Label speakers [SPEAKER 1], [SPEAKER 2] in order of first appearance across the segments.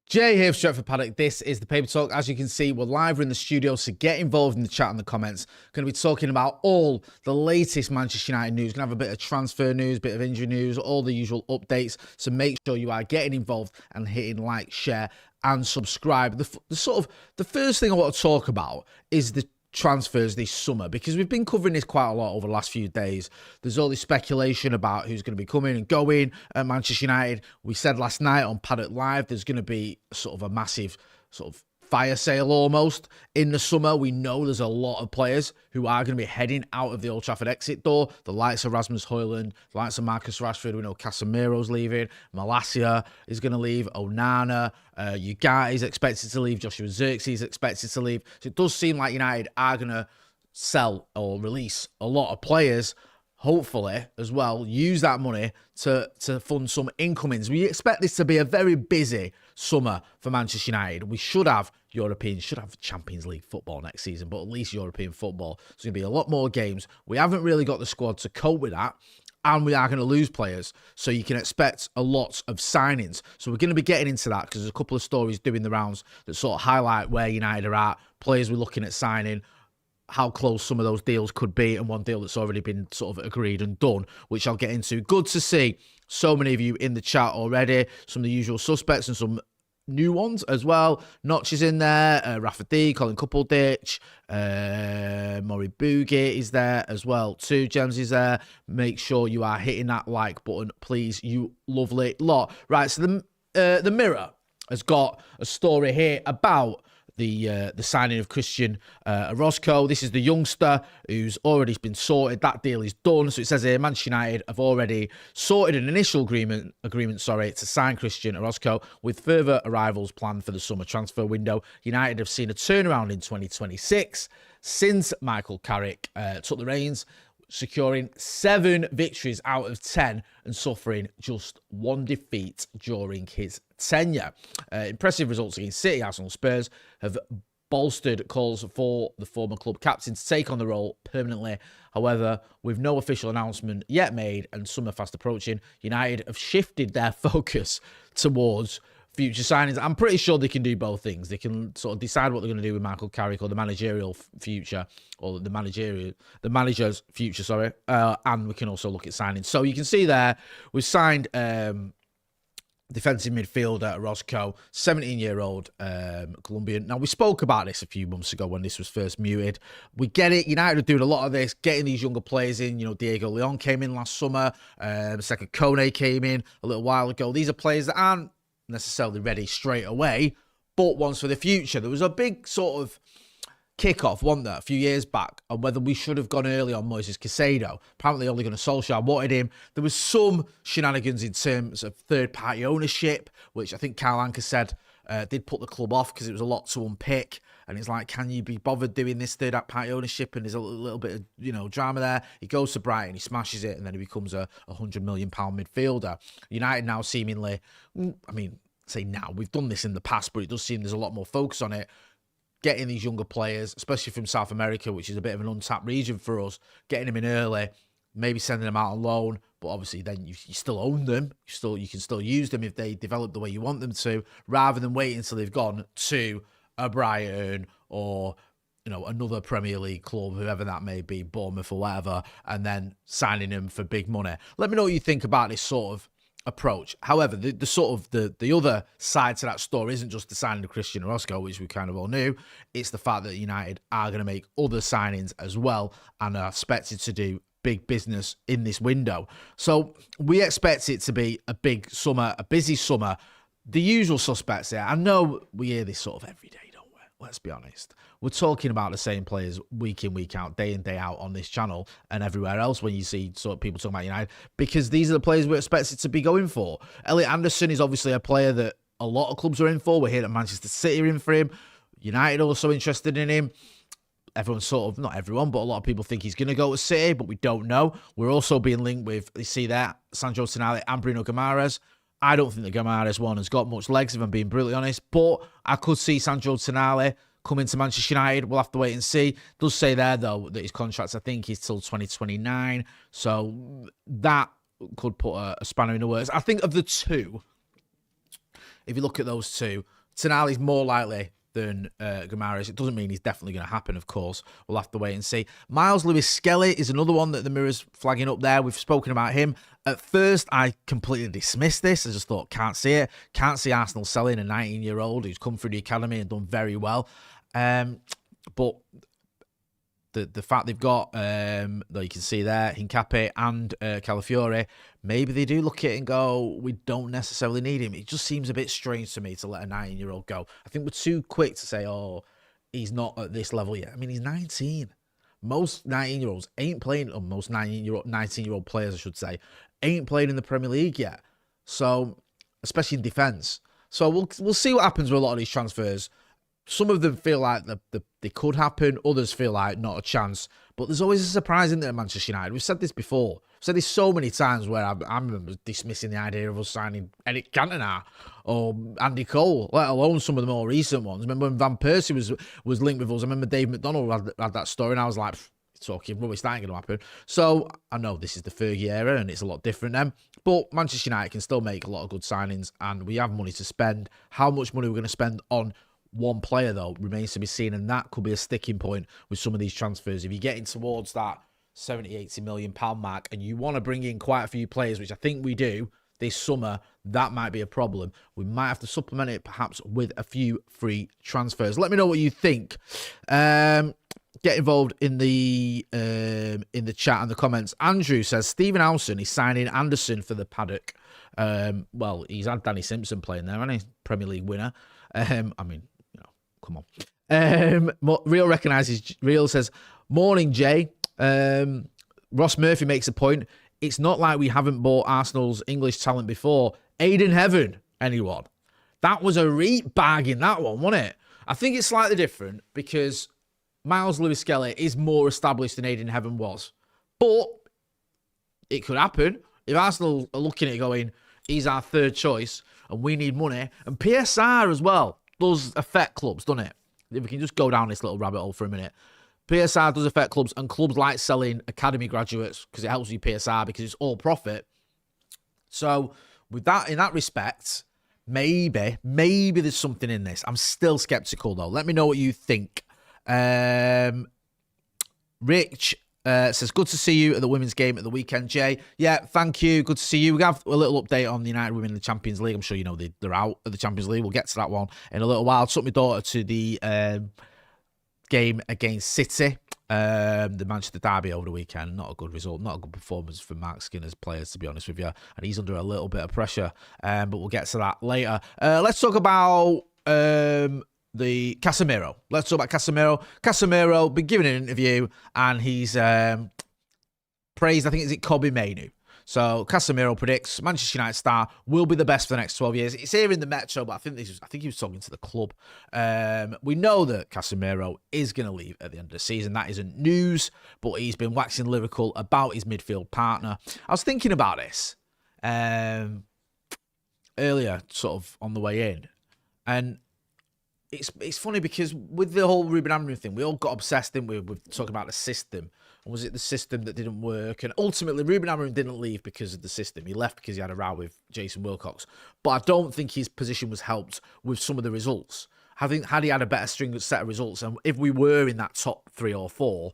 [SPEAKER 1] Jay here for Stretford Paddock. This is the Paper Talk. As you can see, we're live in the studio, so get involved in the chat and the comments. Going to be talking about all the latest Manchester United news. Going to have a bit of transfer news, bit of injury news, all the usual updates. So make sure you are getting involved and hitting like, share, and subscribe. The first thing I want to talk about is the transfers this summer, because we've been covering this quite a lot over the last few days. There's all this speculation about who's going to be coming and going at Manchester United. We said last night on Paddock Live there's going to be sort of a massive sort of fire sale almost in the summer. We know there's a lot of players who are going to be heading out of the Old Trafford exit door. The likes of Rasmus Højlund, the likes of Marcus Rashford. We know Casemiro's leaving. Malacia is going to leave. Onana. Ugarte is expected to leave. Joshua Zirkzee is expected to leave. So it does seem like United are going to sell or release a lot of players. Hopefully, as well, use that money to fund some incomings. We expect this to be a very busy summer for Manchester United. We should have Champions League football next season, but at least European football. There's going to be a lot more games. We haven't really got the squad to cope with that, and we are going to lose players. So you can expect a lot of signings. So we're going to be getting into that because there's a couple of stories doing the rounds that sort of highlight where United are at, players we're looking at signing, how close some of those deals could be, and one deal that's already been sort of agreed and done, which I'll get into. Good to see so many of you in the chat already. Some of the usual suspects and some new ones as well. Notch is in there, Rafa D, Colin Couple-Ditch, Maury Boogie is there as well too. James is there. Make sure you are hitting that like button, please, you lovely lot. Right, so the Mirror has got a story here about the signing of Christian Orozco. This is the youngster who's already been sorted. That deal is done. So it says here, Manchester United have already sorted an initial agreement to sign Christian Orozco, with further arrivals planned for the summer transfer window. United have seen a turnaround in 2026 since Michael Carrick took the reins, securing 7 victories out of 10 and suffering just 1 defeat during his tenure. Impressive results against City, Arsenal, Spurs have bolstered calls for the former club captain to take on the role permanently. However, with no official announcement yet made and summer fast approaching, United have shifted their focus towards future signings. I'm pretty sure they can do both things. They can sort of decide what they're going to do with Michael Carrick, or the managerial future, or the manager's future, sorry. And we can also look at signings. So you can see there, we've signed defensive midfielder Orozco, 17-year-old Colombian. Now, we spoke about this a few months ago when this was first muted. We get it. United are doing a lot of this, getting these younger players in. You know, Diego Leon came in last summer. Second Kone came in a little while ago. These are players that aren't necessarily ready straight away, but ones for the future. There was a big sort of kickoff, wasn't there, a few years back, on whether we should have gone early on Moises Caicedo. Apparently, Ole Gunnar Solskjaer wanted him. There was some shenanigans in terms of third-party ownership, which I think Karl Anka said did put the club off because it was a lot to unpick. And it's like, can you be bothered doing this third-party ownership? And there's a little bit of, you know, drama there. He goes to Brighton, he smashes it, and then he becomes a £100 million midfielder. United now seemingly, I mean, say now, we've done this in the past, but it does seem there's a lot more focus on it. Getting these younger players, especially from South America, which is a bit of an untapped region for us, getting them in early, maybe sending them out on loan, but obviously then you still own them. You can still use them if they develop the way you want them to, rather than waiting until they've gone to a Brighton or, you know, another Premier League club, whoever that may be, Bournemouth or whatever, and then signing them for big money. Let me know what you think about this sort of approach. However, the other side to that story isn't just the signing of Christian Orozco, which we kind of all knew. It's the fact that United are going to make other signings as well and are expected to do big business in this window. So we expect it to be a big summer, a busy summer. The usual suspects there. I know we hear this sort of every day, don't we? Let's be honest. We're talking about the same players week in, week out, day in, day out on this channel and everywhere else when you see sort of people talking about United, because these are the players we're expected to be going for. Elliot Anderson is obviously a player that a lot of clubs are in for. We're here at Manchester City are in for him. United also interested in him. Everyone's sort of, not everyone, but a lot of people think he's going to go to City, but we don't know. We're also being linked with, you see there, Sandro Tonali and Bruno Guimaraes. I don't think the Guimaraes one has got much legs, if I'm being brutally honest, but I could see Sandro Tonali coming to Manchester United. We'll have to wait and see. It does say there, though, that his contract, I think, is till 2029. So that could put a spanner in the works. I think of the two, if you look at those two, Tonali's more likely than Guimaraes. It doesn't mean he's definitely going to happen, of course. We'll have to wait and see. Miles Lewis-Skelly is another one that the Mirror's flagging up there. We've spoken about him. At first, I completely dismissed this. I just thought, can't see it. Can't see Arsenal selling a 19-year-old who's come through the academy and done very well. But the fact they've got, that you can see there, Hincapié and Calafiore, maybe they do look at it and go, we don't necessarily need him. It just seems a bit strange to me to let a 19-year-old go. I think we're too quick to say, oh, he's not at this level yet. I mean, he's 19. Most 19-year-olds ain't playing, or most 19-year-old players, I should say, ain't playing in the Premier League yet. So, especially in defence. So we'll see what happens with a lot of these transfers. Some of them feel like they could happen. Others feel like not a chance. But there's always a surprise in there at Manchester United. We've said this before. We've said this so many times where I remember dismissing the idea of us signing Eric Cantona or Andy Cole, let alone some of the more recent ones. Remember when Van Persie was linked with us? I remember Dave McDonald had that story and I was like, talking rubbish, that ain't going to happen. So I know this is the Fergie era and it's a lot different then. But Manchester United can still make a lot of good signings and we have money to spend. How much money we're going to spend on one player, though, remains to be seen, and that could be a sticking point with some of these transfers. If you're getting towards that 70, 80 million pound mark and you want to bring in quite a few players, which I think we do this summer, that might be a problem. We might have to supplement it perhaps with a few free transfers. Let me know what you think. Get involved in the chat and the comments. Andrew says Stephen Howson is signing Anderson for the Paddock. Well, he's had Danny Simpson playing there, hasn't he? Premier League winner. I mean, come on. Real recognises. Real says, morning, Jay. Ross Murphy makes a point. It's not like we haven't bought Arsenal's English talent before. Aiden Heaven, anyone? That was a reet bargain, that one, wasn't it? I think it's slightly different because Miles Lewis-Skelly is more established than Aiden Heaven was. But it could happen. If Arsenal are looking at it going, he's our third choice and we need money. And PSR as well does affect clubs, doesn't it? If we can just go down this little rabbit hole for a minute. PSR does affect clubs, and clubs like selling academy graduates because it helps you PSR because it's all profit. So with that, in that respect, maybe there's something in this. I'm still skeptical though. Let me know what you think. Rich says, good to see you at the women's game at the weekend, Jay. Yeah, thank you. Good to see you. We have a little update on the United women in the Champions League. I'm sure you know they're out of the Champions League. We'll get to that one in a little while. I took my daughter to the game against City, the Manchester derby over the weekend. Not a good result, not a good performance from Mark Skinner's players, to be honest with you. And he's under a little bit of pressure, but we'll get to that later. Let's talk about the Casemiro. Let's talk about Casemiro. Casemiro been given an interview and he's praised, I think, is it Kobe Mainu? So Casemiro predicts Manchester United star will be the best for the next 12 years. It's here in the Metro, but I think he was talking to the club. We know that Casemiro is going to leave at the end of the season. That isn't news, but he's been waxing lyrical about his midfield partner. I was thinking about this earlier, sort of on the way in, and it's funny because with the whole Ruben Amorim thing, we all got obsessed, didn't we, with talking about the system. And was it the system that didn't work? And ultimately, Ruben Amorim didn't leave because of the system. He left because he had a row with Jason Wilcox. But I don't think his position was helped with some of the results. I think had he had a better set of results, and if we were in that top 3 or 4,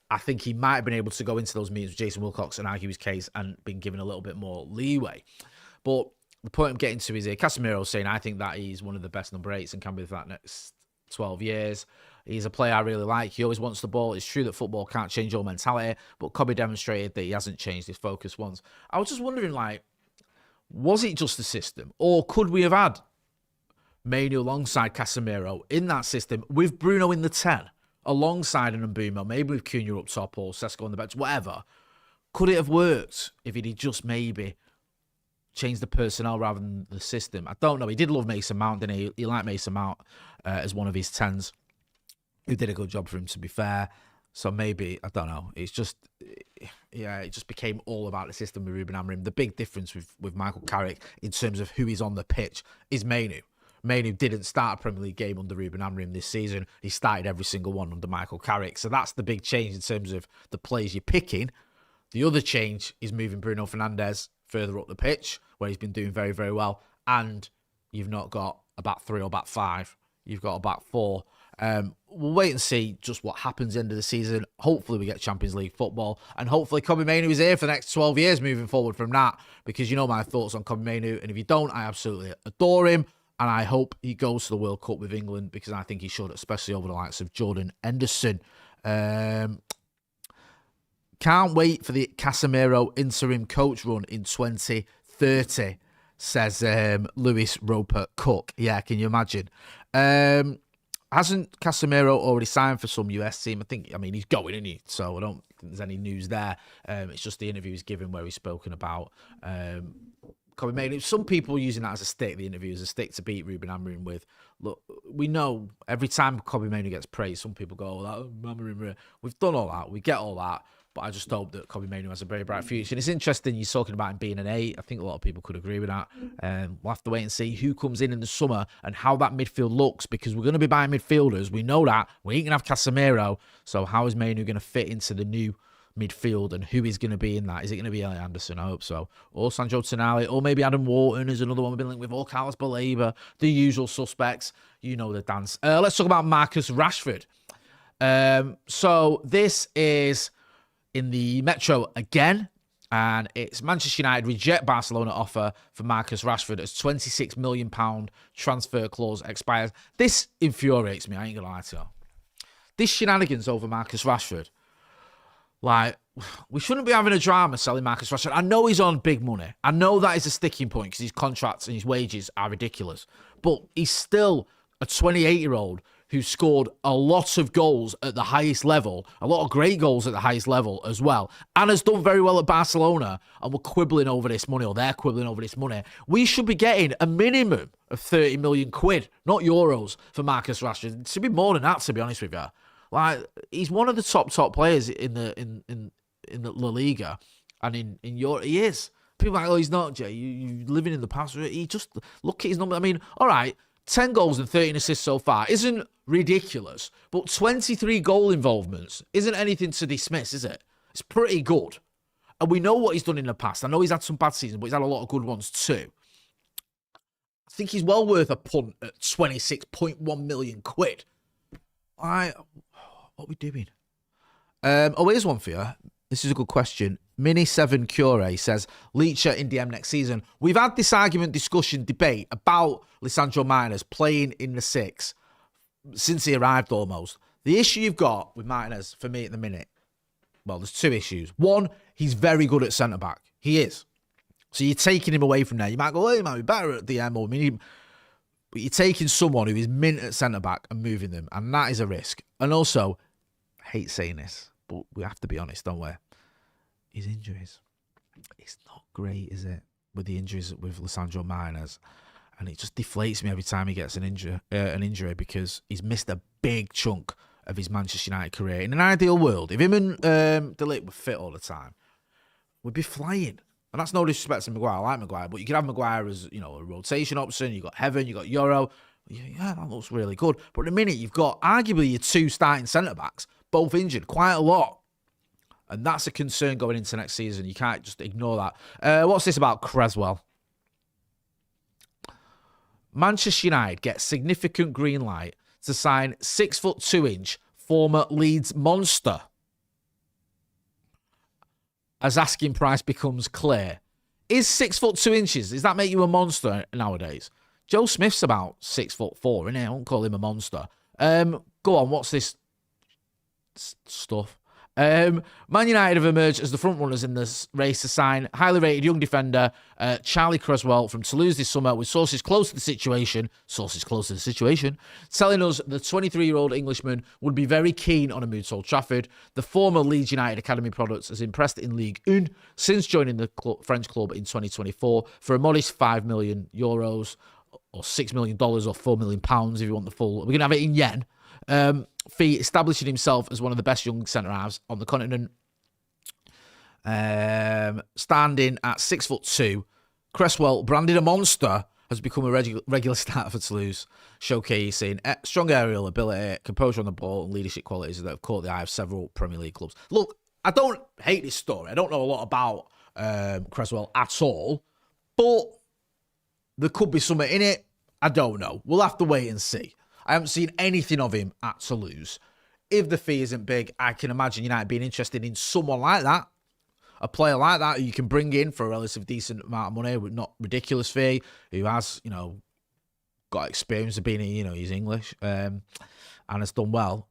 [SPEAKER 1] I think he might have been able to go into those meetings with Jason Wilcox and argue his case and been given a little bit more leeway. But the point I'm getting to is here, Casemiro saying, I think that he's one of the best number 8s and can be for that next 12 years. He's a player I really like. He always wants the ball. It's true that football can't change your mentality, but Kobe demonstrated that he hasn't changed his focus once. I was just wondering, like, was it just the system? Or could we have had Mainu alongside Casemiro in that system with Bruno in the 10, alongside an Mbeumo, maybe with Cunha up top or Sesko on the bench, whatever? Could it have worked if he'd just maybe changed the personnel rather than the system? I don't know. He did love Mason Mount, didn't he? He liked Mason Mount as one of his 10s. Who did a good job for him, to be fair. So maybe, I don't know. It's just, yeah, it just became all about the system with Ruben Amorim. The big difference with Michael Carrick in terms of who is on the pitch is Mainu. Mainu didn't start a Premier League game under Ruben Amorim this season. He started every single one under Michael Carrick. So that's the big change in terms of the players you're picking. The other change is moving Bruno Fernandes further up the pitch, where he's been doing very, very well. And you've not got a back three or back five. You've got a back four. We'll wait and see just what happens at the end of the season. Hopefully we get Champions League football. And hopefully Kobbie Mainoo is here for the next 12 years moving forward from that. Because you know my thoughts on Kobbie Mainoo. And if you don't, I absolutely adore him. And I hope he goes to the World Cup with England because I think he should, especially over the likes of Jordan Henderson. Can't wait for the Casemiro interim coach run in 2030, says Lewis Roper Cook. Yeah, can you imagine? Hasn't Casemiro already signed for some US team? I mean, he's going, isn't he? So I don't think there's any news there. It's just the interview he's given where he's spoken about Kobbie Mainoo. Some people using that as a stick, the interview as a stick to beat Ruben Amorim with. Look, we know every time Kobbie Mainoo gets praised, some people go, oh, Amorim. We've done all that. We get all that. But I just hope that Kobbie Mainoo has a very bright future. And it's interesting you're talking about him being an 8. I think a lot of people could agree with that. We'll have to wait and see who comes in the summer and how that midfield looks because we're going to be buying midfielders. We know that. We ain't going to have Casemiro. So how is Mainoo going to fit into the new midfield and who is going to be in that? Is it going to be Elliot Anderson? I hope so. Or Sandro Tonali. Or maybe Adam Wharton is another one we've been linked with. Or Carlos Baleba. The usual suspects. You know the dance. Let's talk about Marcus Rashford. So this is in the Metro again, and it's Manchester United reject Barcelona offer for Marcus Rashford as £26 million transfer clause expires. This infuriates me, I ain't gonna lie to you. This shenanigans over Marcus Rashford. Like, we shouldn't be having a drama selling Marcus Rashford. I know he's on big money. I know that is a sticking point because his contracts and his wages are ridiculous. But he's still a 28-year-old who scored a lot of goals at the highest level, a lot of great goals at the highest level as well, and has done very well at Barcelona, and we're quibbling over this money, or they're quibbling over this money. We should be getting a minimum of 30 million quid, not euros, for Marcus Rashford. It should be more than that, to be honest with you. Like, he's one of the top players in the La Liga, and in Europe, he is. People are like, oh, he's not, Jay. You living in the past. He just, look at his number. I mean, all right, 10 goals and 13 assists so far isn't ridiculous, but 23 goal involvements isn't anything to dismiss, is it? It's pretty good. And we know what he's done in the past. I know he's had some bad seasons, but he's had a lot of good ones too. I think he's well worth a punt at 26.1 million quid. What are we doing? Here's one for you. This is a good question. Mini7 Cure says, Leacher in DM next season. We've had this argument, discussion, debate about Lisandro Martinez playing in the 6 since he arrived almost. The issue you've got with Martinez, for me at the minute, well, there's 2 issues. One, he's very good at centre-back. He is. So you're taking him away from there. You might go, well, he might be better at DM or mini, but you're taking someone who is mint at centre-back and moving them, and that is a risk. And also, I hate saying this, but we have to be honest, don't we? His injuries. It's not great, is it? With the injuries with Lisandro Martinez. And it just deflates me every time he gets an injury because he's missed a big chunk of his Manchester United career. In an ideal world, if him and De Ligt were fit all the time, we'd be flying. And that's no disrespect to Maguire. I like Maguire, but you could have Maguire as, you know, a rotation option. You've got Heaven, you've got Euro. Yeah, that looks really good. But at the minute, you've got arguably your 2 starting centre-backs, both injured, quite a lot. And that's a concern going into next season. You can't just ignore that. What's this about Cresswell? Manchester United get significant green light to sign 6'2" former Leeds monster. As asking price becomes clear. Is 6'2", does that make you a monster nowadays? Joe Smith's about 6'4", isn't he? I won't call him a monster. Go on, what's this stuff? Man United have emerged as the front runners in this race to sign highly rated young defender Charlie Cresswell from Toulouse this summer, with sources close to the situation telling us the 23-year-old Englishman would be very keen on a move to Old Trafford. The former Leeds United Academy product has impressed in Ligue 1 since joining the French club in 2024 for a modest €5 million or $6 million or £4 million if you want the full. We're going to have it in yen. Fee, establishing himself as one of the best young centre-halves on the continent. Standing at 6'2", Cresswell, branded a monster, has become a regular starter for Toulouse, showcasing strong aerial ability, composure on the ball, and leadership qualities that have caught the eye of several Premier League clubs. Look, I don't hate this story. I don't know a lot about Cresswell at all, but there could be something in it. I don't know. We'll have to wait and see. I haven't seen anything of him at Toulouse. If the fee isn't big, I can imagine United being interested in someone like that. A player like that who you can bring in for a relatively decent amount of money with not ridiculous fee, who has, got experience of being, he's English and has done well.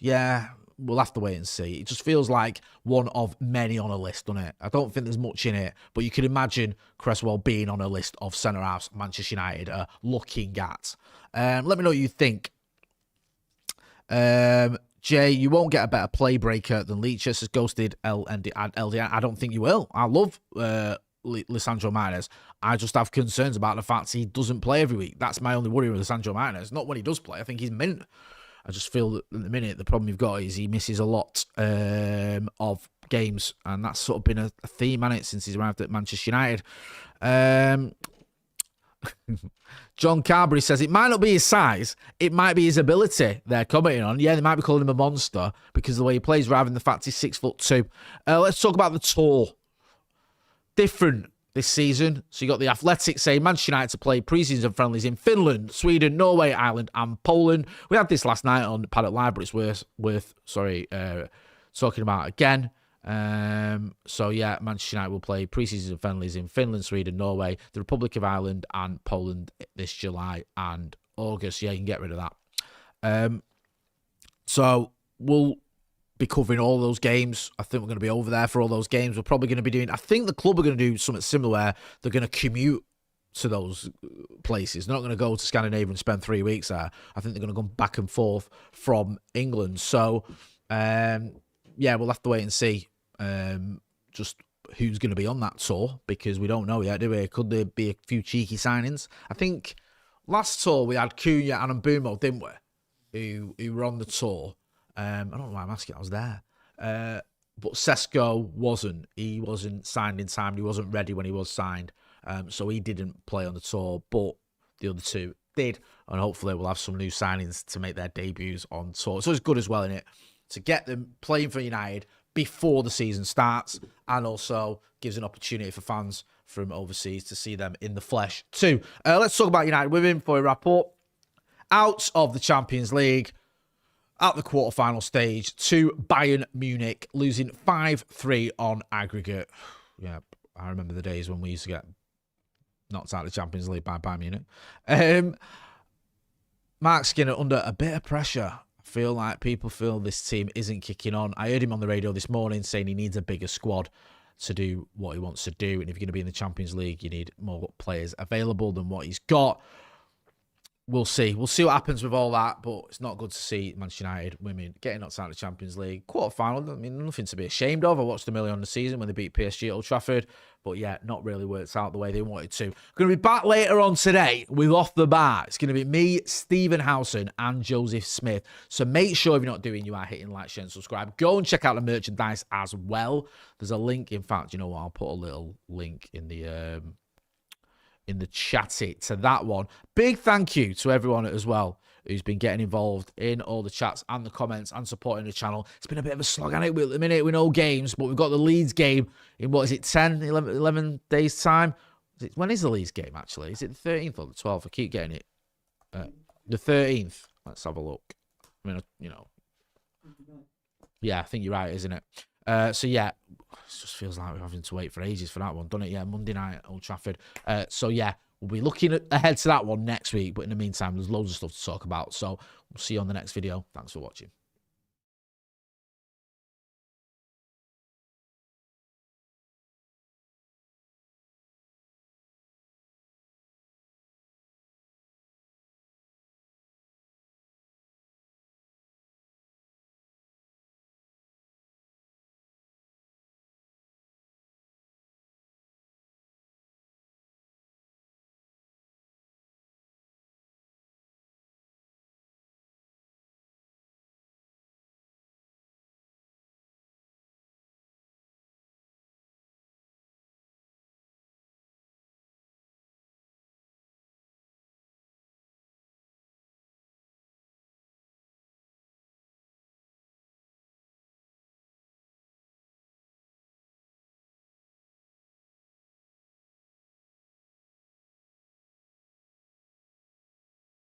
[SPEAKER 1] Yeah, we'll have to wait and see. It just feels like one of many on a list, doesn't it? I don't think there's much in it, but you can imagine Cresswell being on a list of centre-halves Manchester United are looking at. Let me know what you think. Jay, you won't get a better play breaker than Leachus has ghosted LDN. I don't think you will. I love Lisandro Martinez. I just have concerns about the fact he doesn't play every week. That's my only worry with Lisandro Martinez. Not when he does play. I think he's mint. I just feel that at the minute the problem you've got is he misses a lot of games, and that's sort of been a theme, hasn't it, since he's arrived at Manchester United. John Carberry says it might not be his size, it might be his ability they're commenting on. Yeah, they might be calling him a monster because of the way he plays rather than the fact he's 6'2". Let's talk about the tour. Different this season. So you got the Athletic saying Manchester United to play pre-season friendlies in Finland, Sweden, Norway, Ireland and Poland. We had this last night on Paddock Live, but it's worth talking about again. So yeah, Manchester United will play pre-season friendlies in Finland, Sweden, Norway, the Republic of Ireland and Poland this July and August. Yeah, you can get rid of that. So we'll be covering all those games. I think we're going to be over there for all those games. We're probably going to be doing, I think the club are going to do something similar where they're going to commute to those places. They're not going to go to Scandinavia and spend 3 weeks there. I think they're going to go back and forth from England. So, yeah, we'll have to wait and see just who's going to be on that tour because we don't know yet, do we? Could there be a few cheeky signings? I think last tour we had Cunha and Mbumo, didn't we? Who were on the tour. I don't know why I'm asking. I was there. But Sesko wasn't. He wasn't signed in time. He wasn't ready when he was signed. So he didn't play on the tour. But the other two did. And hopefully we'll have some new signings to make their debuts on tour. So it's good as well, isn't it? To get them playing for United before the season starts. And also gives an opportunity for fans from overseas to see them in the flesh too. Let's talk about United women for a wrap up. Out of the Champions League. At the quarterfinal stage to Bayern Munich, losing 5-3 on aggregate. Yeah, I remember the days when we used to get knocked out of the Champions League by Bayern Munich. Mark Skinner under a bit of pressure. I feel like people feel this team isn't kicking on. I heard him on the radio this morning saying he needs a bigger squad to do what he wants to do. And if you're going to be in the Champions League, you need more players available than what he's got. We'll see. We'll see what happens with all that, but it's not good to see Manchester United women getting knocked out of the Champions League. Quarter-final, I mean, nothing to be ashamed of. I watched them early on the season when they beat PSG at Old Trafford, but yeah, not really worked out the way they wanted to. Going to be back later on today with Off the Bar. It's going to be me, Stephen Howson, and Joseph Smith. So make sure if you're not doing, you are hitting like, share, and subscribe. Go and check out the merchandise as well. There's a link. In fact, you know what? I'll put a little link in the chat to that one. Big thank you to everyone as well who's been getting involved in all the chats and the comments and supporting the channel. It's been a bit of a slog at it at the minute with no games, but we've got the Leeds game in, what is it, 10, 11 days time? When is the Leeds game, actually? Is it the 13th or the 12th? I keep getting it. The 13th. Let's have a look. I mean, you know. Yeah, I think you're right, isn't it? So yeah, it just feels like we're having to wait for ages for that one, doesn't it? Yeah, Monday night at Old Trafford. So yeah, we'll be looking ahead to that one next week. But in the meantime, there's loads of stuff to talk about. So we'll see you on the next video. Thanks for watching.